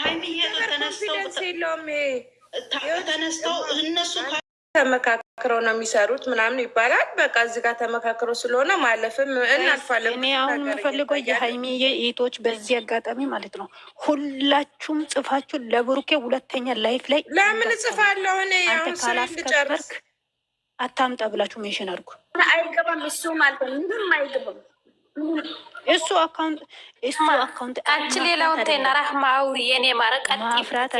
ሀይሚዬ ተነስተው እነሱ ተመካክረው ነው የሚሰሩት ምናምን ይባላል። በቃ እዚህ ጋር ተመካክረው ስለሆነ ማለፍም እናልፋለን። እኔ አሁን የምፈልገው የሀይሚዬ ኢቶች በዚህ አጋጣሚ ማለት ነው ሁላችሁም ጽፋችሁ ለብሩኬ ሁለተኛ ላይፍ ላይ ለምን ጽፋለሁ እኔ አንተ ካላስከበርክ አታምጣ ብላችሁ ሜንሽን አድርጉ። አይገባም እሱ ማለት ነው ምንም አይገባም። እሱ አካውንት አንቺ ሌላውን ተና ራህማ አውሪ የኔ ማረቀት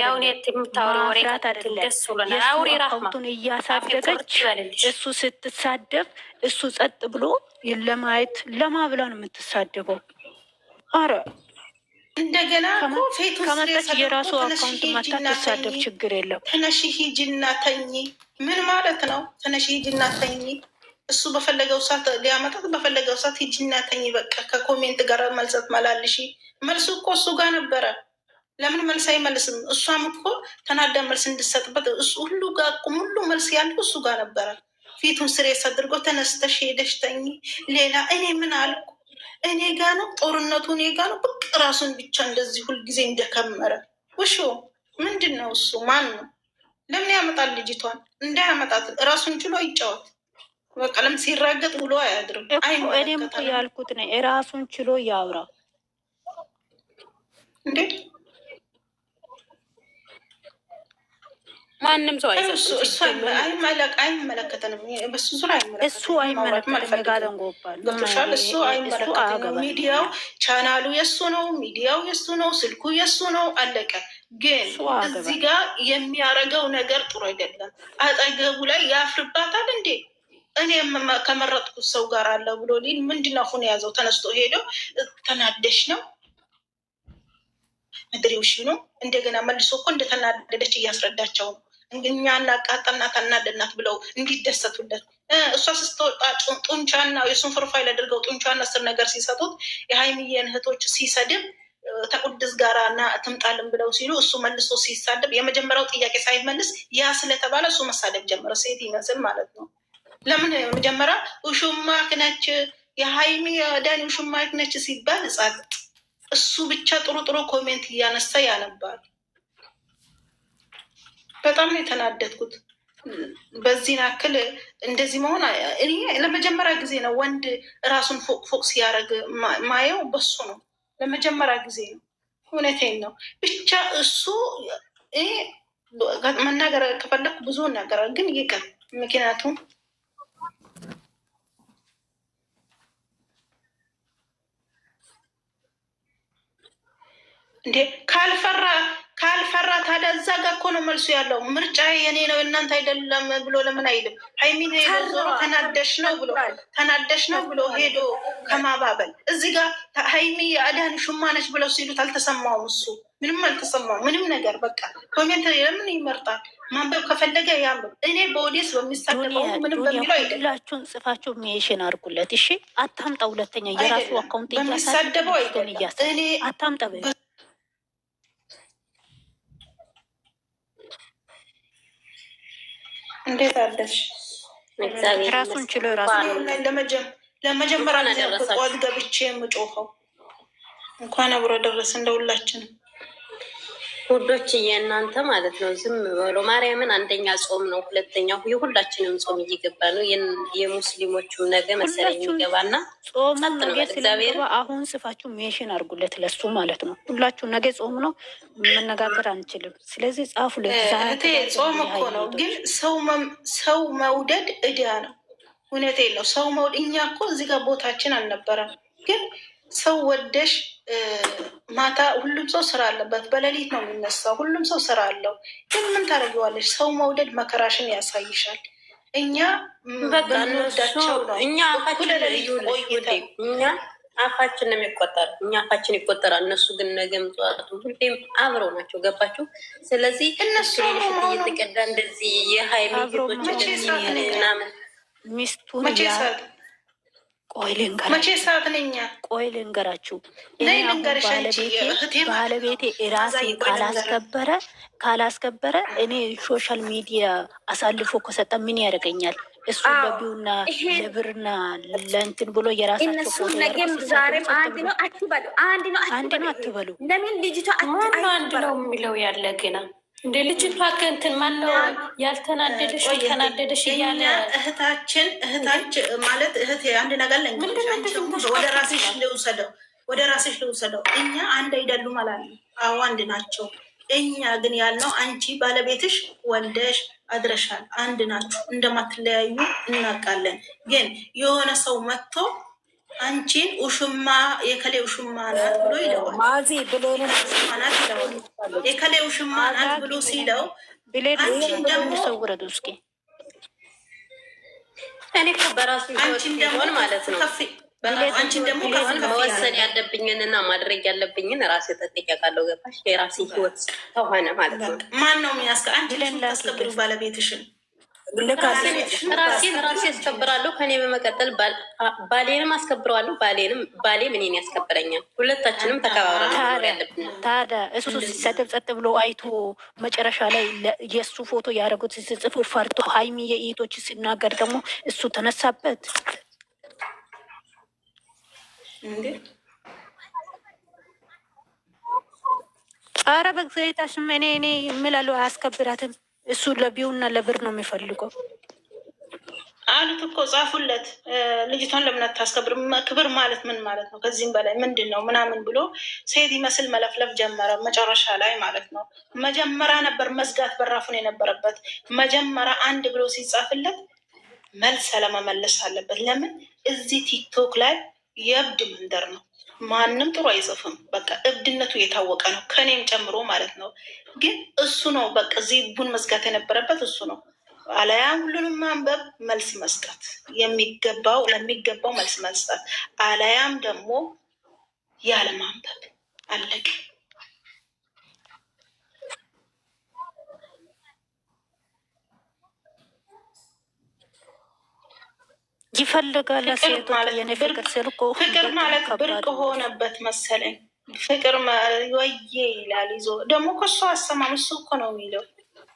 ያውን የምታወሪ ወሬ ደስ ብሎናል። አውሪ ራህማቱን እያሳደገች እሱ ስትሳደብ እሱ ጸጥ ብሎ ለማየት ለማብላ ነው የምትሳደበው። አረ እንደገና ከመጣች የራሱ አካውንት ማታ ትሳደብ ችግር የለም። ተነሺ ሂጂና ተኝ ምን ማለት ነው? ተነሺ ሂጂና ተኝ እሱ በፈለገው ሰዓት ሊያመጣት በፈለገው ሰዓት ሂጂና ተኝ በቃ ከኮሜንት ጋር መልሰት መላልሽ። መልሱ እኮ እሱ ጋር ነበረ። ለምን መልስ አይመልስም? እሷም እኮ ተናዳ መልስ እንድሰጥበት እሱ ሁሉ ጋር ሁሉ መልስ ያለው እሱ ጋር ነበረ። ፊቱን ስሬስ አድርጎ ተነስተሽ ሄደሽ ተኝ። ሌላ እኔ ምን አልኩ? እኔ ጋ ነው ጦርነቱ፣ እኔ ጋ ነው። ብቅ ራሱን ብቻ እንደዚህ ሁልጊዜ እንደከመረ ውሾ ምንድን ነው እሱ? ማን ነው? ለምን ያመጣል ልጅቷን? እንዳያመጣት ራሱን ችሎ ይጫወት። በቃ ለምን ሲራገጥ ውሎ አያድርም። እኔም እኮ ያልኩት ነው የራሱን ችሎ ያውራ እንዴ። ማንም ሰው አይመለከተንም። በሱ ዙሪያ እሱ አይመለከተንም። ጋደንጎባል ገብቶሻል። እሱ አይመለከተንም። ሚዲያው ቻናሉ የሱ ነው፣ ሚዲያው የሱ ነው፣ ስልኩ የሱ ነው። አለቀ። ግን እዚህ ጋር የሚያረገው ነገር ጥሩ አይደለም። አጠገቡ ላይ ያፍርባታል እንዴ። እኔ ከመረጥኩት ሰው ጋር አለ ብሎ ሊል ምንድነው አሁን የያዘው? ተነስቶ ሄደው ተናደሽ ነው ምድሪውሽ ነው። እንደገና መልሶ እኮ እንደተናደደች እያስረዳቸው ነው። እኛ እናቃጠልናት አናደድናት ብለው እንዲደሰቱለት እሷ ስትወጣ ጡንቻና የሱን ፕሮፋይል አድርገው ጡንቻና ስር ነገር ሲሰጡት የሀይሚዬን እህቶች ሲሰድብ ተቁድስ ጋራ እና ትምጣልን ብለው ሲሉ እሱ መልሶ ሲሳደብ የመጀመሪያው ጥያቄ ሳይመልስ ያ ስለተባለ እሱ መሳደብ ጀመረ። ሴት ይመስል ማለት ነው። ለምን መጀመሪያ ውሹማክ ነች የሀይሚ ዳኒ ውሹማክ ነች ሲባል ጸጥ፣ እሱ ብቻ ጥሩ ጥሩ ኮሜንት እያነሳ ያነባል። በጣም ነው የተናደድኩት። በዚህ ናክል እንደዚህ መሆን እኔ ለመጀመሪያ ጊዜ ነው ወንድ ራሱን ፎቅ ሲያደርግ ማየው። በሱ ነው ለመጀመሪያ ጊዜ ነው። እውነቴን ነው። ብቻ እሱ መናገር ከፈለኩ ብዙ ነገር ግን ይቅር። ምክንያቱም እንዴ ካልፈራ ታዲያ እዛ ጋ እኮ ነው መልሱ ያለው። ምርጫ የኔ ነው እናንተ አይደለም ብሎ ለምን አይልም? ሀይሚን ዞሮ ተናደሽ ነው ብሎ ሄዶ ከማባበል እዚህ ጋር ሀይሚ አዳን ሹማነች ብለው ሲሉት አልተሰማውም። እሱ ምንም አልተሰማው ምንም ነገር። በቃ ኮሜንት ለምን ይመርጣል? ማንበብ ከፈለገ ያንብብ። እኔ በኦዲስ በሚሳደበው ምንም በሚለው አይደለም። ሁላችሁን ጽፋችሁ ሜሽን አድርጉለት እሺ። አታምጣ ሁለተኛ የራሱ አካውንት በሚሳደበው አይደለም። እኔ አታምጣ እንዴት አለሽ? ራሱን ችሎ ራሱ ለመጀመሪያ ጊዜ በጠዋት ገብቼ የምጮኸው እንኳን አብሮ ደረስ እንደሁላችንም ውዶች የእናንተ ማለት ነው። ዝም ብሎ ማርያምን አንደኛ ጾም ነው፣ ሁለተኛው የሁላችንም ጾም እየገባ ነው። የሙስሊሞቹም ነገ መሰለኝ የሚገባና ጾም ነገ ስለሚገባ አሁን ጽፋችሁ ሜንሽን አድርጉለት ለሱ ማለት ነው። ሁላችሁ ነገ ጾም ነው፣ መነጋገር አንችልም። ስለዚህ ጻፉለት። ጾም እኮ ነው፣ ግን ሰው መውደድ እዳ ነው። እውነቴን ነው። ሰው መውደድ እኛ እኮ እዚህ ጋር ቦታችን አልነበረም፣ ግን ሰው ወደሽ ማታ ሁሉም ሰው ስራ አለበት። በሌሊት ነው የሚነሳው። ሁሉም ሰው ስራ አለው። ግን ምን ታደርጊዋለሽ? ሰው መውደድ መከራሽን ያሳይሻል። እኛ በምንወዳቸው ነው። እኛ አፋችን ነው የሚቆጠር። እኛ አፋችን ይቆጠራል። እነሱ ግን ነገም ጠዋቱ ሁሌም አብረው ናቸው። ገባችሁ? ስለዚህ እነሱ እየተቀዳ እንደዚህ የሀይሚ ቶች ምናምን ሚስቱን ቆይ ልንገራችሁ፣ መቼ ሰዓት ነኛ? ቆይ ልንገራችሁ። ባለቤቴ ራሴ ካላስከበረ እኔ ሶሻል ሚዲያ አሳልፎ ከሰጠ ምን ያደርገኛል? እሱ ለቢውና ለብርና ለእንትን ብሎ የራሳቸው ፎቶ ነገም ዛሬም አንድ ነው አትበሉ። ለምን ልጅቷ አንድ ነው የሚለው ያለ ገና እንደ ልጅቷ ከእንትን ማነው ያልተናደደሽ ተናደደሽ እያለ እህታችን ማለት እህቴ አንድ ነገር ለእንግዲህ ወደ ራስሽ ልውሰደው። እኛ አንድ አይደሉም አላለም። አዎ አንድ ናቸው። እኛ ግን ያልነው አንቺ ባለቤትሽ ወልደሽ አድረሻል፣ አንድ ናችሁ፣ እንደማትለያዩ እናውቃለን። ግን የሆነ ሰው መጥቶ አንቺን ውሽማ የከሌ ውሽማ ናት ብሎ ይለዋል። የከሌ ውሽማ ናት ብሎ ሲለው አንቺን ደግሞ ሰውረዱ እስኪ እኔ እኮ በራሱ ሆን ማለት ነው አንቺን ደግሞ መወሰን ያለብኝንና ማድረግ ያለብኝን ራሴ ተጠቅ ያውቃለሁ። ገባሽ? የራሴ ህይወት ተሆነ ማለት ነው። ማን ነው የሚያስቀ አንቺ ታስከብሩ ባለቤትሽን ራሴ ያስከብራለሁ። ከኔ በመቀጠል ባሌንም አስከብረዋለሁ። ባሌም እኔን ያስከብረኛል። ሁለታችንም ተከባብረን ያለብን። ታዲያ እሱ ሲሰደብ ጸጥ ብሎ አይቶ መጨረሻ ላይ የእሱ ፎቶ ያደረጉት ሲጽፉ ፈርቶ ሀይሚ የኢቶች ሲናገር ደግሞ እሱ ተነሳበት። ኧረ በእግዚአብሔርሽም እኔ የምላለው አያስከብራትም። እሱ ለቢውና ለብር ነው የሚፈልገው አሉት እኮ ጻፉለት። ልጅቷን ለምን አታስከብርም? ክብር ማለት ምን ማለት ነው? ከዚህም በላይ ምንድን ነው ምናምን ብሎ ሴት ይመስል መለፍለፍ ጀመረ። መጨረሻ ላይ ማለት ነው መጀመሪያ ነበር መዝጋት በራፉን የነበረበት። መጀመሪያ አንድ ብሎ ሲጻፍለት መልስ ለመመለስ አለበት። ለምን እዚህ ቲክቶክ ላይ የእብድ መንደር ነው። ማንም ጥሩ አይጽፍም። በቃ እብድነቱ የታወቀ ነው፣ ከኔም ጨምሮ ማለት ነው። ግን እሱ ነው በቃ እዚህ ቡን መዝጋት የነበረበት እሱ ነው። አለያም ሁሉንም ማንበብ መልስ መስጠት ለሚገባው መልስ መስጠት፣ አለያም ደግሞ ያለ ማንበብ አለቅ። ይፈልጋል ፍቅር ማለት ብርቅ ሆነበት መሰለኝ። ፍቅር ወዬ ይላል ይዞ ደግሞ ከሱ አሰማም። እሱ እኮ ነው የሚለው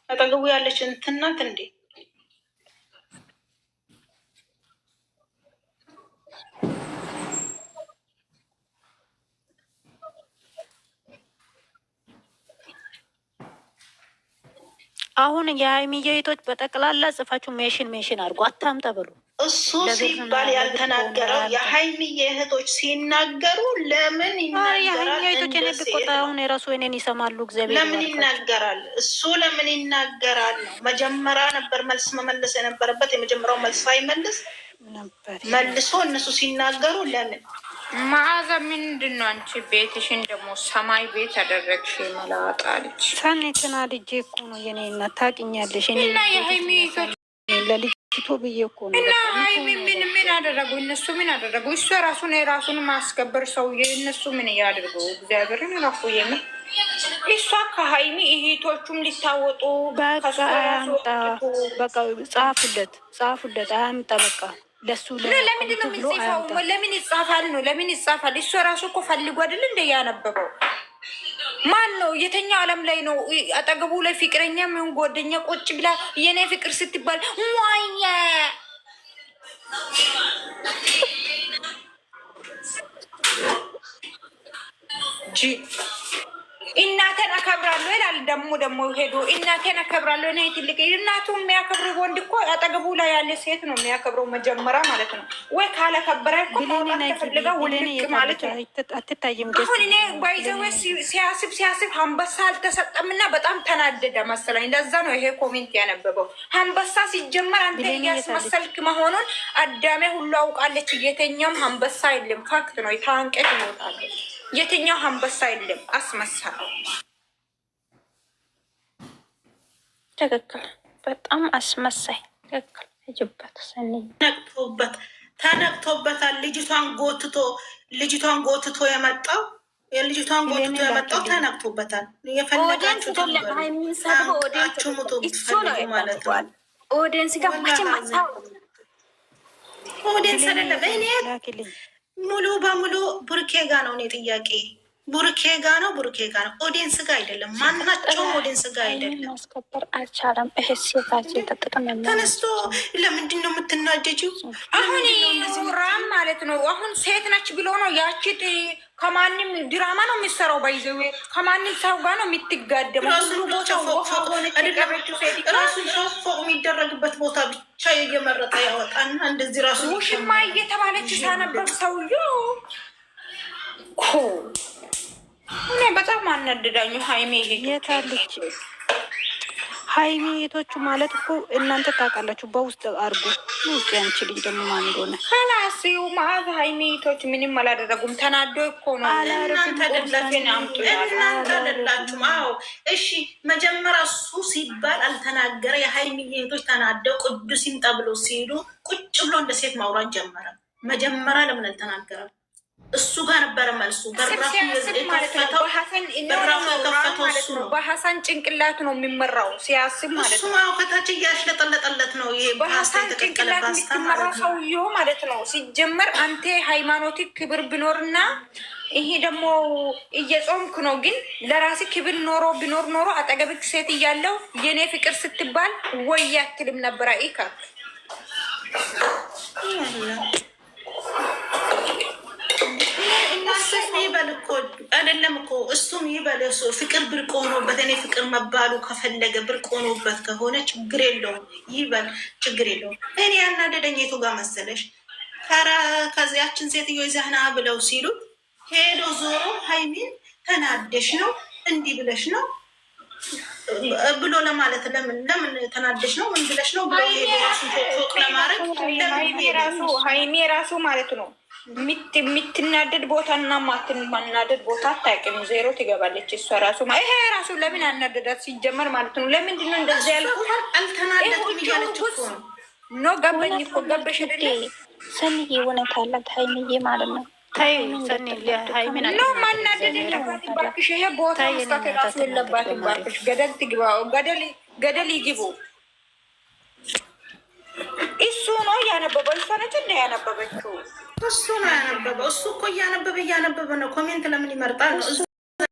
አጠገቡ ያለች እንትናት እንዴ አሁን የሀይሚዬ እህቶች በጠቅላላ ጽፋችሁ ሜሽን አድርጎ አታምጣ በሉ። እሱ ሲባል ያልተናገረው የሀይሚዬ እህቶች ሲናገሩ ለምን ይናገራል? አሁን የራሱ እኔን ይሰማሉ። እግዚአብሔር ለምን ይናገራል? እሱ ለምን ይናገራል ነው። መጀመሪያ ነበር መልስ መመለስ የነበረበት። የመጀመሪያው መልስ ሳይመልስ መልሶ እነሱ ሲናገሩ ለምን መዓዛ ምንድን ነው? አንቺ ቤትሽን ደግሞ ሰማይ ቤት አደረግሽ። መላጣልች ሰኔትና ልጄ እኮ ነው የኔ እናት ታውቂኛለሽ። እና የሀይሚ ለልጅቶ ብዬ እኮ ነው። እና ሀይሚ ምን አደረጉ? እነሱ ምን አደረጉ? እሱ የራሱን ማስከበር ሰውዬ እነሱ ምን እያደርጉ? እግዚአብሔርን ራፉ የምን እሷ ከሀይሚ እህቶቹም ሊታወጡ በቃ ጻፉለት አያምጣ በቃ ለሱ ለምንድን ነው የሚጽፈው? ለምን ይጻፋል ነው? ለምን ይጻፋል? እሱ ራሱ እኮ ፈልጎ አይደል እንደ ያነበበው። ማን ነው? የተኛው ዓለም ላይ ነው? አጠገቡ ላይ ፍቅረኛ ምን ጓደኛ ቁጭ ብላ የኔ ፍቅር ስትባል ዋየ ጂ እናቴን አከብራለሁ ይላል። ደግሞ ሄዶ እናቴን አከብራለሁ። እኔ ትልቅ እናቱ የሚያከብሩ ወንድ እኮ አጠገቡ ላይ ያለ ሴት ነው የሚያከብረው መጀመሪያ ማለት ነው። ወይ ካላከበረ እኮ ተፈልጋ ውልቅ ማለት ነው። አትታይም። አሁን እኔ ባይዘዌ ሲያስብ አንበሳ አልተሰጠምና በጣም ተናደደ መሰለኝ። ለዛ ነው ይሄ ኮሜንት ያነበበው። አንበሳ ሲጀመር አንተ እያስመሰልክ መሆኑን አዳሜ ሁሉ አውቃለች። የተኛም አንበሳ የለም። ፋክት ነው። ታንቀት ይሞታለች። የትኛው አንበሳ የለም። አስመሳል ትክክል። በጣም አስመሳይ ትክክል። ጅበት ተነቅቶበታል። ልጅቷን ጎትቶ የመጣው ተነቅቶበታል። የፈለጋችሁ ሙቶ ማለት ነው። ኦዲየንስ ጋር ኦዲየንስ አይደለም። እኔ ሙሉ በሙሉ ቡርኬ ጋ ነው እኔ ጥያቄ ቡርኬ ጋ ነው ኦዲየንስ ጋ አይደለም። ማናቸውም ኦዲየንስ ጋ አይደለም። ማስከበር አልቻለም። ይሄ ሴታችን ተጠቅመ ተነስቶ ለምንድን ነው የምትናደጂው? አሁን ራም ማለት ነው አሁን ሴት ነች ብሎ ነው ያቺ ከማንም ድራማ ነው የሚሰራው። ባይዘው ከማንም ሰው ጋር ነው የምትጋደመው። ራሱን ፎቅ የሚደረግበት ቦታ ብቻ እየመረጠ ያወጣና እንደዚህ ራሱ ውሽማ እየተባለች ሳነበብ ሰውዬው እኔ በጣም አናደዳኝ። ሀይሜ የታለች? ሀይሜ የቶቹ ማለት እኮ እናንተ ታውቃላችሁ። በውስጥ አርጉ ውስጥ ያንችልኝ ደግሞ ማን እንደሆነ ከላሲው ማአት ሀይሜ ቶች ምንም አላደረጉም። ተናዶ እኮ ነው። እናንተ አይደላችሁም? አዎ እሺ፣ መጀመሪያ እሱ ሲባል አልተናገረ። የሀይሜ ቶች ተናደው ቅዱስ ይምጣ ብሎ ሲሄዱ ቁጭ ብሎ እንደ ሴት ማውራት ጀመረ። መጀመሪያ ለምን አልተናገረም? እሱ ጋር ነበረ መልሱ። በሀሳን ጭንቅላት ነው የሚመራው ሲያስብ ማለት ነው። ከታች እያሽለጠለጠለት ነው። ይሄ በሀሳን ጭንቅላት የምትመራ ሰውዬው ማለት ነው። ሲጀመር አንተ ሃይማኖት ክብር ቢኖርና ይሄ ደግሞ እየጾምክ ነው። ግን ለራሴ ክብር ቢኖር ኖሮ አጠገብክ ሴት እያለው የኔ ፍቅር ስትባል ወይ አትልም ነበረ። ኢካ ይበል እኮ አይደለም እኮ እሱም ይበል። እሱ ፍቅር ብርቅ ሆኖበት እኔ ፍቅር መባሉ ከፈለገ ብርቅ ሆኖበት ከሆነ ችግር የለውም ይበል፣ ችግር የለውም። እኔ ያናደደኝ የቱ ጋር መሰለሽ? ከዚያችን ሴትዮ ይዘህና ብለው ሲሉት ሄዶ ዞሮ ሀይሚን ተናደሽ ነው እንዲህ ብለሽ ነው ብሎ ለማለት ለምን ተናደሽ ነው ምን ብለሽ ነው ብሎ ሄዶ ራሱ ፎቅ ለማድረግ ሀይሜ ራሱ ማለት ነው የምትናደድ ቦታ እና ማናደድ ቦታ አታውቅም። ዜሮ ትገባለች እሷ ራሱ። ይሄ ራሱ ለምን አናደዳት ሲጀመር ማለት ነው? ለምንድን ነው እንደዚህ ያልኩት? አልተናደድኩም እያለች እኮ ነው። ገባኝ እኮ ገበሽ ሰንዬ እውነት አላት ሀይሚዬ ማለት ነው። ማናደድ የለባትም ባክሽ። ይሄ ቦታ መስጠት ራሱ የለባትም ባክሽ። ገደል ትግባ፣ ገደል ይግቡ። እሱ ነው እያነበበው። እሷ ነች እንደ ያነበበችው እሱ ነው ያነበበው። እሱ እኮ እያነበበ ነው። ኮሜንት ለምን ይመርጣል ነው